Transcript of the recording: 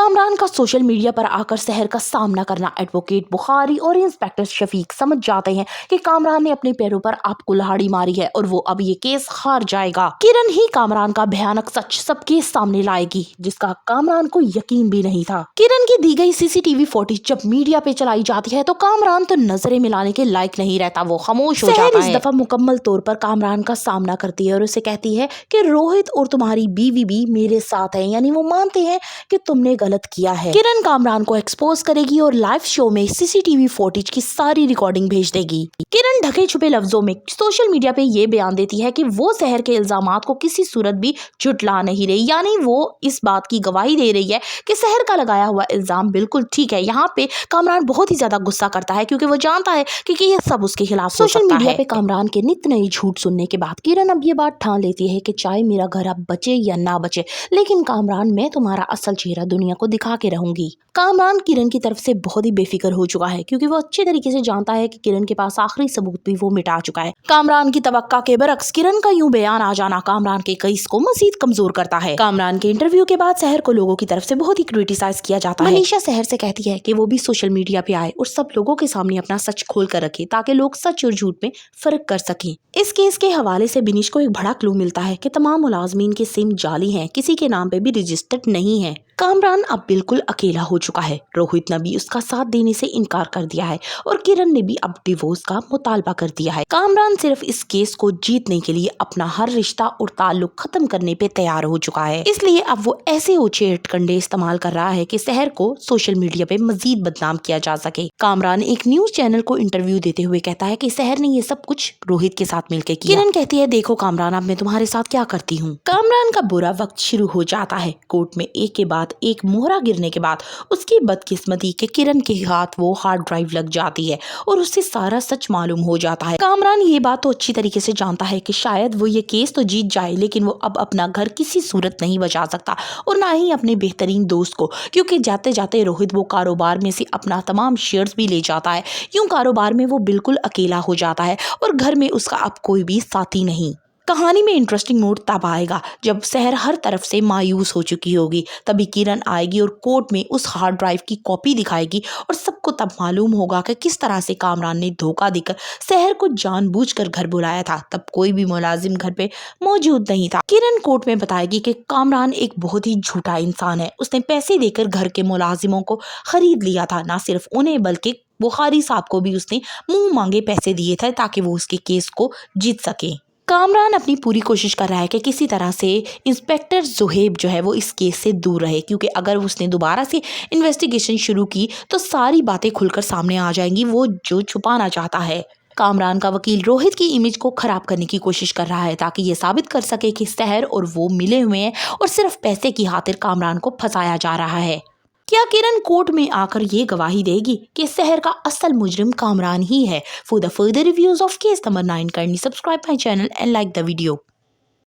कामरान का social media पर आकर सहर का सामना करना। एडवोकेट बुखारी और इंस्पेक्टर शफीक समझ जाते हैं कि कामरान ने अपने पैरों पर आप कुल्हाड़ी मारी है और वो अब ये केस हार जाएगा। किरण ही कामरान का भयानक सच सबके सामने लाएगी, जिसका कामरान को यकीन भी नहीं था। किरण की दी गई सीसीटीवी फुटेज जब मीडिया पे चलाई जाती है तो कामरान तो नजरें मिलाने के लायक नहीं रहता, वो खामोश हो जाता है। इस दफा मुकम्मल तौर पर कामरान का सामना करती है और उसे कहती है कि रोहित और तुम्हारी बीवी भी मेरे साथ है, यानी वो मानते हैं कि तुमने गलत किया है। किरण कामरान को एक्सपोज करेगी और लाइव शो में सीसीटीवी फुटेज की सारी रिकॉर्डिंग भेज देगी। किरण ढके छुपे लफ्जों में सोशल मीडिया पे ये बयान देती है कि वो सहर के इल्जामात को किसी सूरत भी झुटला नहीं रही, यानी वो इस बात की गवाही दे रही है कि सहर का लगाया हुआ इल्जाम बिल्कुल ठीक है। यहाँ पे कामरान बहुत ही ज्यादा गुस्सा करता है क्योंकि वो जानता है कि ये सब उसके खिलाफ सोशल मीडिया पे कामरान के नित नए झूठ सुनने के बाद किरण अब ये बात ठान लेती है कि चाहे मेरा घर अब बचे या ना बचे, लेकिन कामरान मैं तुम्हारा असल चेहरा दुनिया को दिखा के रहूंगी। कामरान किरण की तरफ से बहुत ही बेफिक्र हो चुका है क्योंकि वो अच्छे तरीके से जानता है कि किरण के पास आखिरी सबूत भी वो मिटा चुका है। कामरान की तवक्का के बरक्स किरण का यूं बयान आ जाना कामरान के केस को मजीद कमजोर करता है। कामरान के इंटरव्यू के बाद सहर को लोगों की तरफ से बहुत ही क्रिटिसाइज किया जाता है। मनीषा सहर से कहती है कि वो भी सोशल मीडिया पे आए और सब लोगों के सामने अपना सच खोल कर रखे ताकि लोग सच और झूठ में फर्क कर सकें। इस केस के हवाले से बिनिश को एक बड़ा क्लू मिलता है कि तमाम मुलाजमीन के सिम जाली हैं, किसी के नाम पे भी रजिस्टर्ड नहीं है। कामरान अब बिल्कुल अकेला हो चुका है। रोहित ने भी उसका साथ देने से इनकार कर दिया है और किरण ने भी अब डिवोर्स का मुतालबा कर दिया है। कामरान सिर्फ इस केस को जीतने के लिए अपना हर रिश्ता और ताल्लुक खत्म करने पे तैयार हो चुका है, इसलिए अब वो ऐसे ऊंचे हथकंडे इस्तेमाल कर रहा है कि सहर को सोशल मीडिया पे मजीद बदनाम किया जा सके। कामरान एक न्यूज चैनल को इंटरव्यू देते हुए कहता है कि सहर ने ये सब कुछ रोहित के साथ मिलकर किया। किरण कहती है, देखो कामरान, अब मैं तुम्हारे साथ क्या करती हूँ। कामरान का बुरा वक्त शुरू हो जाता है। कोर्ट में एक के बाद एक मोहरा गिरने के बाद उसकी बदकिस्मती के किरण के हाथ वो हार्ड ड्राइव लग जाती है और उससे सारा सच मालूम हो जाता है। कामरान ये बात तो अच्छी तरीके से जानता है कि शायद वो ये केस तो जीत जाए, लेकिन वो अब अपना घर किसी सूरत नहीं बचा सकता और ना ही अपने बेहतरीन दोस्त को, क्योंकि जाते जाते रोहित वो कारोबार में से अपना तमाम शेयर्स भी ले जाता है। यूं कारोबार में वो बिल्कुल अकेला हो जाता है और घर में उसका अब कोई भी साथी नहीं। कहानी में इंटरेस्टिंग मोड़ तब आएगा जब सहर हर तरफ से मायूस हो चुकी होगी। तभी किरण आएगी और कोर्ट में उस हार्ड ड्राइव की कॉपी दिखाएगी और सबको तब मालूम होगा कि किस तरह से कामरान ने धोखा देकर सहर को जानबूझकर घर बुलाया था। तब कोई भी मुलाजिम घर पे मौजूद नहीं था। किरण कोर्ट में बताएगी कि कामरान एक बहुत ही झूठा इंसान है। उसने पैसे देकर घर के मुलाजिमों को खरीद लिया था, ना सिर्फ उन्हें बल्कि बुखारी साहब को भी उसने मुंह मांगे पैसे दिए थे ताकि वो उसके केस को जीत सके। कामरान अपनी पूरी कोशिश कर रहा है कि किसी तरह से इंस्पेक्टर जुहेब जो है वो इस केस से दूर रहे, क्योंकि अगर उसने दोबारा से इन्वेस्टिगेशन शुरू की तो सारी बातें खुलकर सामने आ जाएंगी, वो जो छुपाना चाहता है। कामरान का वकील रोहित की इमेज को खराब करने की कोशिश कर रहा है ताकि ये साबित कर सके कि सहर और वो मिले हुए हैं और सिर्फ पैसे की खातिर कामरान को फंसाया जा रहा है। क्या किरण कोर्ट में आकर ये गवाही देगी कि सहर का असल मुजरिम कामरान ही है? For the further reviews of case number 9 kindly subscribe my channel and like the video.